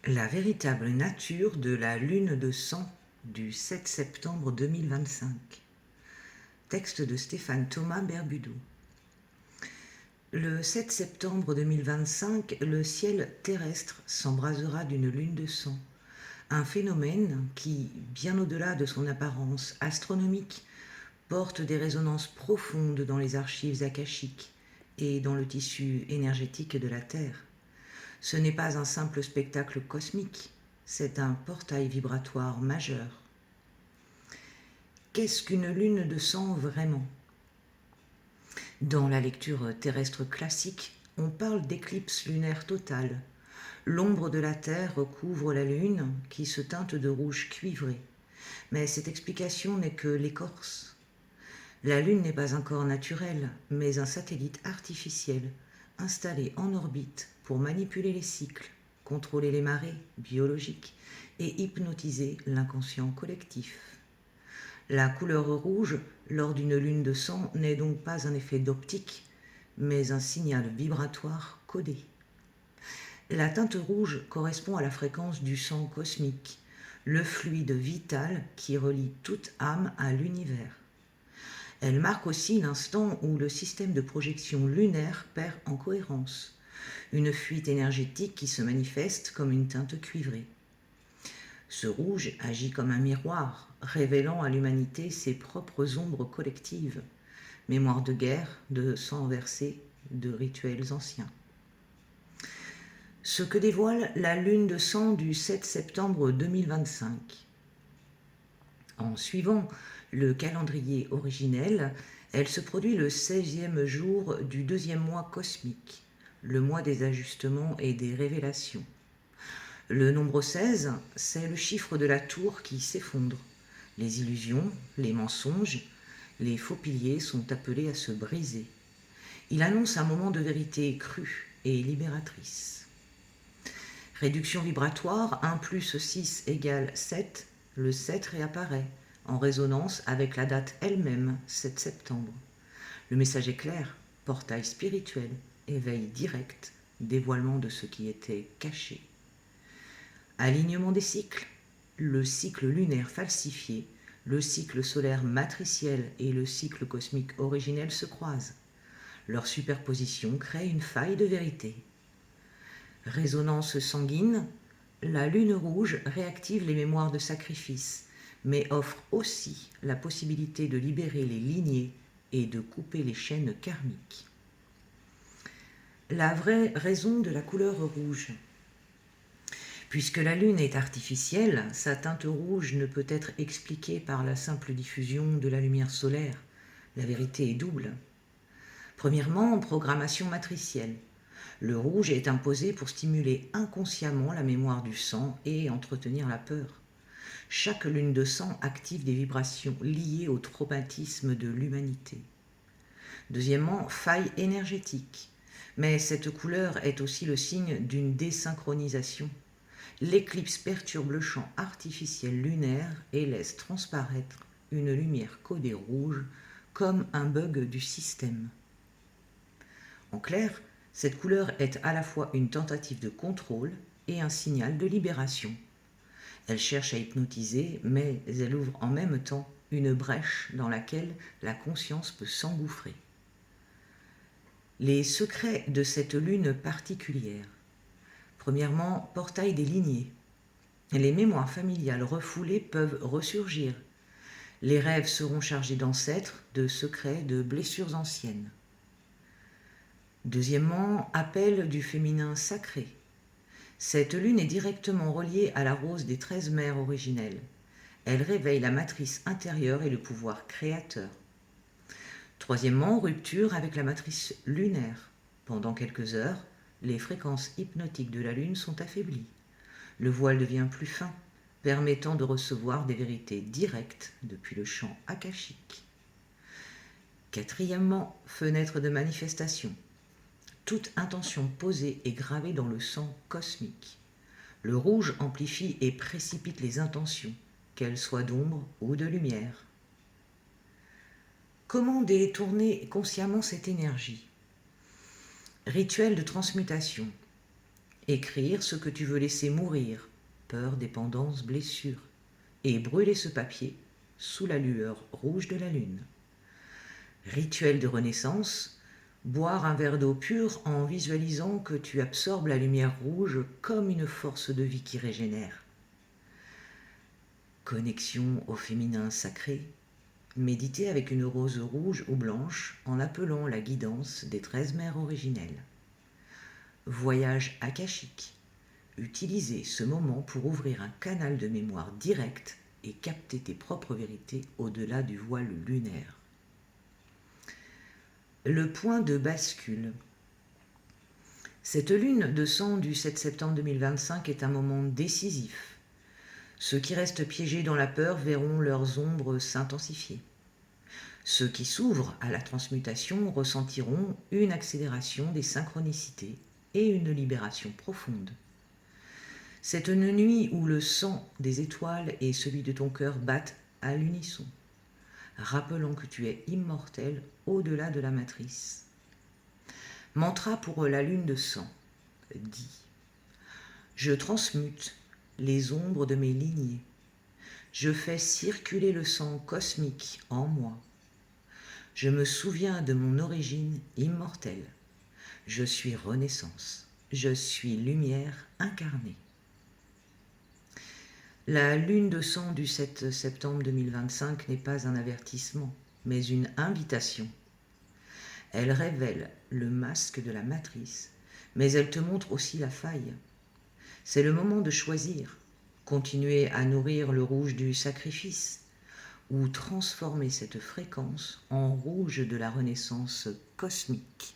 La véritable nature de la lune de sang du 7 septembre 2025. Texte de Stéphane Thomas Berbudou. Le 7 septembre 2025, le ciel terrestre s'embrasera d'une lune de sang, un phénomène qui, bien au-delà de son apparence astronomique, porte des résonances profondes dans les archives akashiques et dans le tissu énergétique de la Terre. Ce n'est pas un simple spectacle cosmique, c'est un portail vibratoire majeur. Qu'est-ce qu'une lune de sang vraiment ? Dans la lecture terrestre classique, on parle d'éclipse lunaire totale. L'ombre de la Terre recouvre la Lune qui se teinte de rouge cuivré. Mais cette explication n'est que l'écorce. La Lune n'est pas un corps naturel, mais un satellite artificiel installé en orbite pour manipuler les cycles, contrôler les marées biologiques et hypnotiser l'inconscient collectif. La couleur rouge lors d'une lune de sang n'est donc pas un effet d'optique, mais un signal vibratoire codé. La teinte rouge correspond à la fréquence du sang cosmique, le fluide vital qui relie toute âme à l'univers. Elle marque aussi l'instant où le système de projection lunaire perd en cohérence, une fuite énergétique qui se manifeste comme une teinte cuivrée. Ce rouge agit comme un miroir, révélant à l'humanité ses propres ombres collectives, mémoire de guerre, de sang versé, de rituels anciens. Ce que dévoile la lune de sang du 7 septembre 2025. En suivant le calendrier originel, elle se produit le 16e jour du 2e mois cosmique, le mois des ajustements et des révélations. Le nombre 16, c'est le chiffre de la tour qui s'effondre. Les illusions, les mensonges, les faux piliers sont appelés à se briser. Il annonce un moment de vérité crue et libératrice. Réduction vibratoire, 1 plus 6 égale 7, le 7 réapparaît, en résonance avec la date elle-même, 7 septembre. Le message est clair, portail spirituel, éveil direct, dévoilement de ce qui était caché. Alignement des cycles, le cycle lunaire falsifié, le cycle solaire matriciel et le cycle cosmique originel se croisent. Leur superposition crée une faille de vérité. Résonance sanguine, la lune rouge réactive les mémoires de sacrifice, mais offre aussi la possibilité de libérer les lignées et de couper les chaînes karmiques. La vraie raison de la couleur rouge. Puisque la lune est artificielle, sa teinte rouge ne peut être expliquée par la simple diffusion de la lumière solaire. La vérité est double. Premièrement, programmation matricielle. Le rouge est imposé pour stimuler inconsciemment la mémoire du sang et entretenir la peur. Chaque lune de sang active des vibrations liées au traumatisme de l'humanité. Deuxièmement, faille énergétique. Mais cette couleur est aussi le signe d'une désynchronisation. L'éclipse perturbe le champ artificiel lunaire et laisse transparaître une lumière codée rouge comme un bug du système. En clair, cette couleur est à la fois une tentative de contrôle et un signal de libération. Elle cherche à hypnotiser, mais elle ouvre en même temps une brèche dans laquelle la conscience peut s'engouffrer. Les secrets de cette lune particulière. Premièrement, portail des lignées. Les mémoires familiales refoulées peuvent ressurgir. Les rêves seront chargés d'ancêtres, de secrets, de blessures anciennes. Deuxièmement, appel du féminin sacré. Cette lune est directement reliée à la rose des 13 mères originelles. Elle réveille la matrice intérieure et le pouvoir créateur. Troisièmement, rupture avec la matrice lunaire. Pendant quelques heures, les fréquences hypnotiques de la lune sont affaiblies. Le voile devient plus fin, permettant de recevoir des vérités directes depuis le champ akashique. Quatrièmement, fenêtre de manifestation. Toute intention posée est gravée dans le sang cosmique. Le rouge amplifie et précipite les intentions, qu'elles soient d'ombre ou de lumière. Comment détourner consciemment cette énergie ? Rituel de transmutation. écrire ce que tu veux laisser mourir, peur, dépendance, blessure, et brûler ce papier sous la lueur rouge de la lune. Rituel de renaissance, boire un verre d'eau pure en visualisant que tu absorbes la lumière rouge comme une force de vie qui régénère. Connexion au féminin sacré, méditer avec une rose rouge ou blanche en appelant la guidance des 13 mères originelles. Voyage akashique, utilisez ce moment pour ouvrir un canal de mémoire direct et capter tes propres vérités au-delà du voile lunaire. Le point de bascule. Cette lune de sang du 7 septembre 2025 est un moment décisif. Ceux qui restent piégés dans la peur verront leurs ombres s'intensifier. Ceux qui s'ouvrent à la transmutation ressentiront une accélération des synchronicités et une libération profonde. C'est une nuit où le sang des étoiles et celui de ton cœur battent à l'unisson, rappelant que tu es immortel au-delà de la matrice. Mantra pour la lune de sang. Dis: je transmute les ombres de mes lignées. Je fais circuler le sang cosmique en moi. Je me souviens de mon origine immortelle. Je suis renaissance. Je suis lumière incarnée. La lune de sang du 7 septembre 2025 n'est pas un avertissement, mais une invitation. Elle révèle le masque de la matrice, mais elle te montre aussi la faille. C'est le moment de choisir, continuer à nourrir le rouge du sacrifice ou transformer cette fréquence en rouge de la renaissance cosmique.